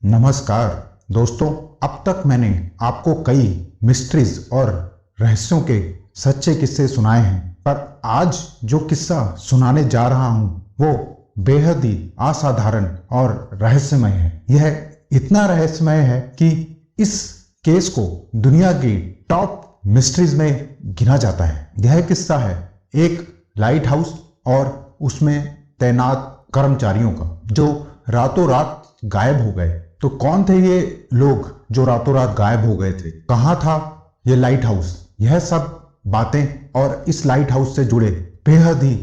नमस्कार दोस्तों, अब तक मैंने आपको कई मिस्ट्रीज और रहस्यों के सच्चे किस्से सुनाए हैं, पर आज जो किस्सा सुनाने जा रहा हूं वो बेहद ही असाधारण और रहस्यमय है। यह इतना रहस्यमय है कि इस केस को दुनिया की टॉप मिस्ट्रीज में गिना जाता है। यह किस्सा है एक लाइट हाउस और उसमें तैनात कर्मचारियों का, जो रातों रात गायब हो गए। तो कौन थे ये लोग जो रातों रात गायब हो गए थे? कहाँ था ये लाइट हाउस? यह सब बातें और इस लाइट हाउस से जुड़े बेहद ही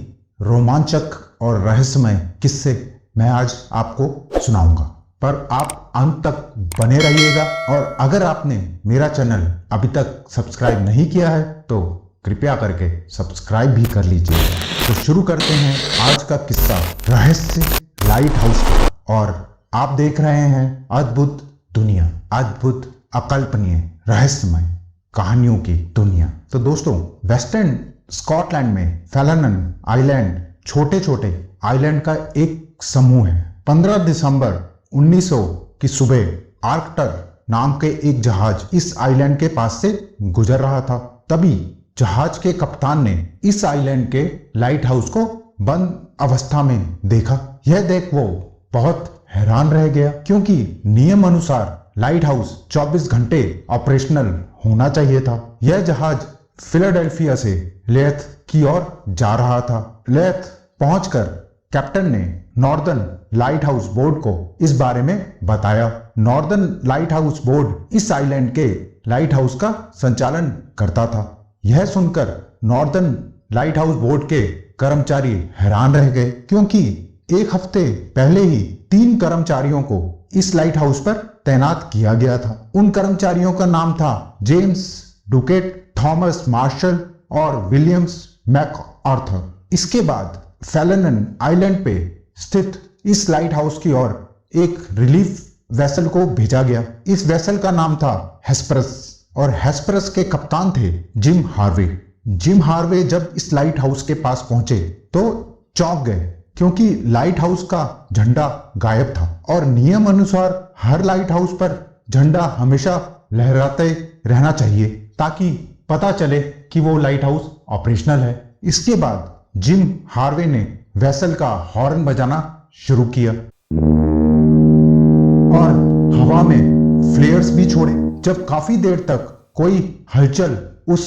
रोमांचक और रहस्यमय किस्से मैं आज आपको सुनाऊंगा, पर आप अंत तक बने रहिएगा। और अगर आपने मेरा चैनल अभी तक सब्सक्राइब नहीं किया है तो कृपया करके सब्सक्राइब भी कर लीजिए। तो शुरू करते हैं आज का किस्सा, रहस्य लाइट हाउस का। और आप देख रहे हैं अद्भुत दुनिया, अद्भुत, अकल्पनीय, रहस्यमय कहानियों की दुनिया। तो दोस्तों, वेस्टर्न स्कॉटलैंड में फेलनन आइलैंड छोटे छोटे आइलैंड का एक समूह है। 15 दिसंबर 1900 की सुबह आर्कटर नाम के एक जहाज इस आइलैंड के पास से गुजर रहा था। तभी जहाज के कप्तान ने इस आइलैंड के लाइट हाउस को बंद अवस्था में देखा। यह देख वो बहुत हैरान रह गया, क्योंकि नियम अनुसार लाइट हाउस 24 घंटे ऑपरेशनल होना चाहिए था। यह जहाज फिलाडेल्फिया से लेथ की ओर जा रहा था। लेथ पहुंचकर कैप्टन ने नॉर्दर्न लाइट हाउस बोर्ड को इस बारे में बताया। नॉर्दर्न लाइट हाउस बोर्ड इस आइलैंड के लाइट हाउस का संचालन करता था। यह सुनकर नॉर्दर्न लाइट हाउस बोर्ड के कर्मचारी हैरान रह गए, क्योंकि एक हफ्ते पहले ही 3 कर्मचारियों को इस लाइट हाउस पर तैनात किया गया था। उन कर्मचारियों का नाम था जेम्स डुकेट, थॉमस मार्शल और विलियम्स मैकआर्थर। इसके बाद फेलनन आइलैंड पे स्थित इस लाइट हाउस की ओर एक रिलीफ वेसल को भेजा गया। इस वेसल का नाम था हेस्परस और हेस्परस के कप्तान थे जिम हार्वे। जिम हार्वे जब इस लाइट हाउस के पास पहुंचे तो चौंक गए, क्योंकि लाइट हाउस का झंडा गायब था और नियम अनुसार हर लाइट हाउस पर झंडा हमेशा लहराते रहना चाहिए ताकि पता चले कि वो लाइट हाउस ऑपरेशनल है। इसके बाद जिम हार्वे ने वेसल का हॉर्न बजाना शुरू किया और हवा में फ्लेयर्स भी छोड़े। जब काफी देर तक कोई हलचल उस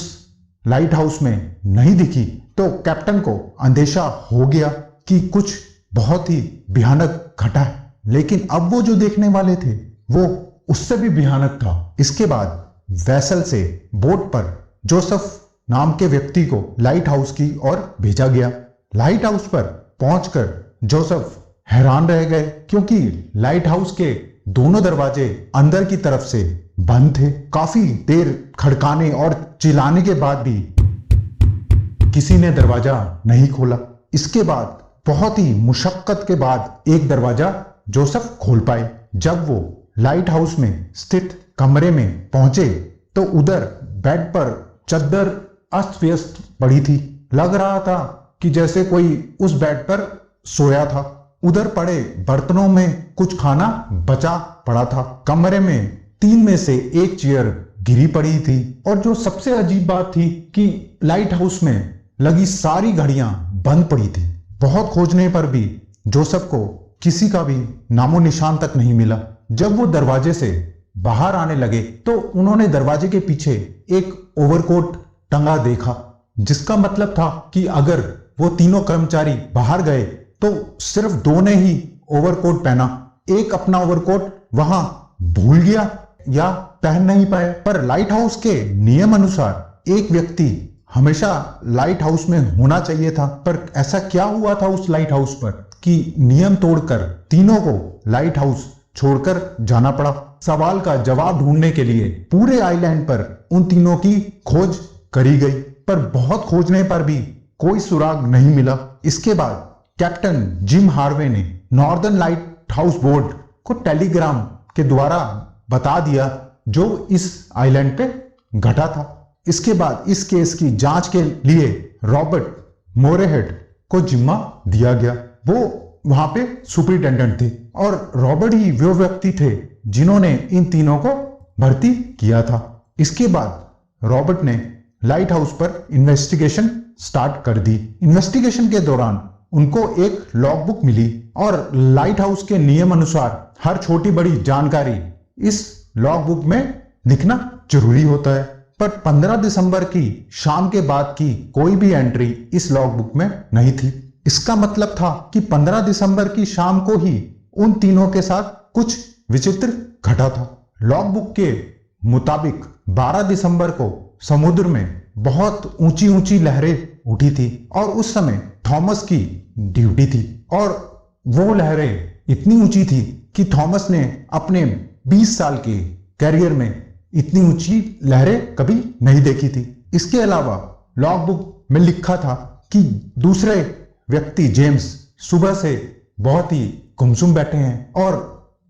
लाइट हाउस में नहीं दिखी तो कैप्टन को अंदेशा हो गया कि कुछ बहुत ही भयानक घटा है। लेकिन अब वो जो देखने वाले थे वो उससे भी भयानक था। इसके बाद वेसल से बोट पर जोसेफ नाम के व्यक्ति को लाइट हाउस की ओर भेजा गया। लाइट हाउस पर पहुंचकर जोसेफ हैरान रह गए, क्योंकि लाइट हाउस के दोनों दरवाजे अंदर की तरफ से बंद थे। काफी देर खड़काने और चिल्लाने के बाद भी किसी ने दरवाजा नहीं खोला। इसके बाद बहुत ही मुशक्कत के बाद एक दरवाजा जोसेफ खोल पाए। जब वो लाइट हाउस में स्थित कमरे में पहुंचे तो उधर बेड पर चद्दर अस्त व्यस्त पड़ी थी। लग रहा था कि जैसे कोई उस बेड पर सोया था। उधर पड़े बर्तनों में कुछ खाना बचा पड़ा था। कमरे में 3 में से 1 चेयर गिरी पड़ी थी। और जो सबसे अजीब बात थी कि लाइट हाउस में लगी सारी घड़ियां बंद पड़ी थी। बहुत खोजने पर भी जोसेफ को किसी का भी नामो निशान तक नहीं मिला। जब वो दरवाजे से बाहर आने लगे तो उन्होंने दरवाजे के पीछे एक ओवरकोट टंगा देखा, जिसका मतलब था कि अगर वो तीनों कर्मचारी बाहर गए तो सिर्फ 2 ने ही ओवरकोट पहना। एक अपना ओवरकोट वहां भूल गया या पहन नहीं पाया। पर लाइट हाउस के नियम अनुसार एक व्यक्ति हमेशा लाइट हाउस में होना चाहिए था। पर ऐसा क्या हुआ था उस लाइट हाउस पर कि नियम तोड़कर तीनों को लाइट हाउस छोड़कर जाना पड़ा? सवाल का जवाब ढूंढने के लिए पूरे आइलैंड पर उन तीनों की खोज करी गई, पर बहुत खोजने पर भी कोई सुराग नहीं मिला। इसके बाद कैप्टन जिम हार्वे ने नॉर्दर्न लाइट हाउस बोर्ड को टेलीग्राम के द्वारा बता दिया जो इस आइलैंड पे घटा था। इसके बाद इस केस की जांच के लिए रॉबर्ट मोरेहेड को जिम्मा दिया गया। वो वहां पे सुपरिटेंडेंट थे और रॉबर्ट ही वो व्यक्ति थे जिन्होंने इन तीनों को भर्ती किया था। इसके बाद रॉबर्ट ने लाइट हाउस पर इन्वेस्टिगेशन स्टार्ट कर दी। इन्वेस्टिगेशन के दौरान उनको एक लॉग बुक मिली और लाइट हाउस के नियम अनुसार हर छोटी बड़ी जानकारी इस लॉग बुक में लिखना जरूरी होता है। पर 15 दिसंबर की शाम के बाद की कोई भी एंट्री इस लॉग बुक में नहीं थी। इसका मतलब था कि 15 दिसंबर की शाम को ही उन तीनों के साथ कुछ विचित्र घटा था। लॉग बुक के मुताबिक 12 दिसंबर को समुद्र में बहुत ऊंची ऊंची लहरें उठी थी और उस समय थॉमस की ड्यूटी थी और वो लहरें इतनी ऊंची थी कि थॉमस ने अपने 20 साल के कैरियर में इतनी ऊंची लहरें कभी नहीं देखी थी। इसके अलावा लॉग बुक में लिखा था कि दूसरे व्यक्ति जेम्स सुबह से बहुत ही गुमसुम बैठे हैं और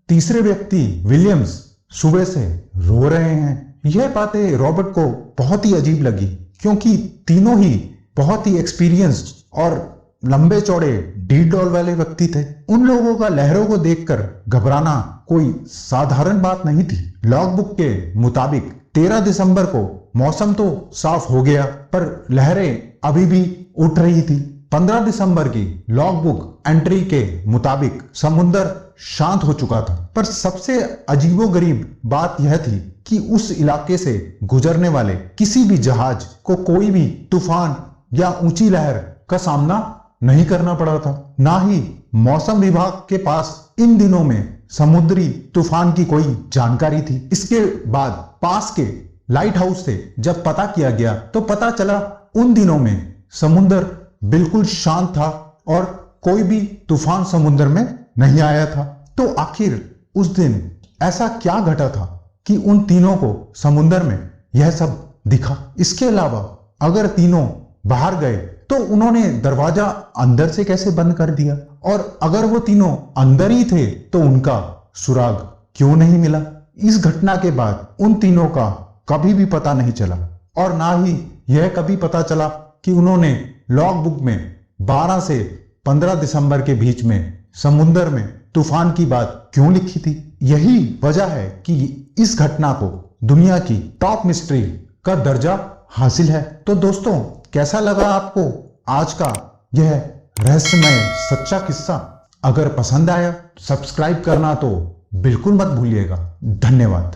तीसरे व्यक्ति विलियम्स सुबह से रो रहे हैं। यह बातें रॉबर्ट को बहुत ही अजीब लगी क्योंकि तीनों ही बहुत ही एक्सपीरियंस्ड और लंबे चौड़े डीड डॉल वाले व्यक्ति थे। उन लोगों का लहरों को देखकर घबराना कोई साधारण बात नहीं थी। लॉग बुक के मुताबिक 13 दिसंबर को मौसम तो साफ हो गया पर लहरें अभी भी उठ रही थी। 15 दिसंबर की लॉग बुक एंट्री के मुताबिक समुद्र शांत हो चुका था। पर सबसे अजीबोगरीब बात यह थी कि उस इलाके से गुजरने वाले किसी भी जहाज को कोई भी तूफान या ऊंची लहर का सामना नहीं करना पड़ा था। ना ही मौसम विभाग के पास इन दिनों में समुद्री तूफान की कोई जानकारी थी। इसके बाद पास के लाइट हाउस से जब पता किया गया तो पता चला उन दिनों में समुद्र बिल्कुल शांत था और कोई भी तूफान समुद्र में नहीं आया था। तो आखिर उस दिन ऐसा क्या घटा था कि उन तीनों को समुद्र में यह सब दिखा? इसके अलावा अगर तीनों बाहर गए तो उन्होंने दरवाजा अंदर से कैसे बंद कर दिया? और अगर वो तीनों अंदर ही थे तो उनका सुराग क्यों नहीं मिला? इस घटना के बाद उन तीनों का कभी भी पता नहीं चला और ना ही यह कभी पता चला कि उन्होंने लॉग बुक में 12 से 15 दिसंबर के बीच में समुद्र में तूफान की बात क्यों लिखी थी। यही वजह है कि इस घटना को दुनिया की टॉप मिस्ट्री का दर्जा हासिल है। तो दोस्तों, कैसा लगा आपको आज का यह रहस्यमय सच्चा किस्सा? अगर पसंद आया सब्सक्राइब करना तो बिल्कुल मत भूलिएगा। धन्यवाद।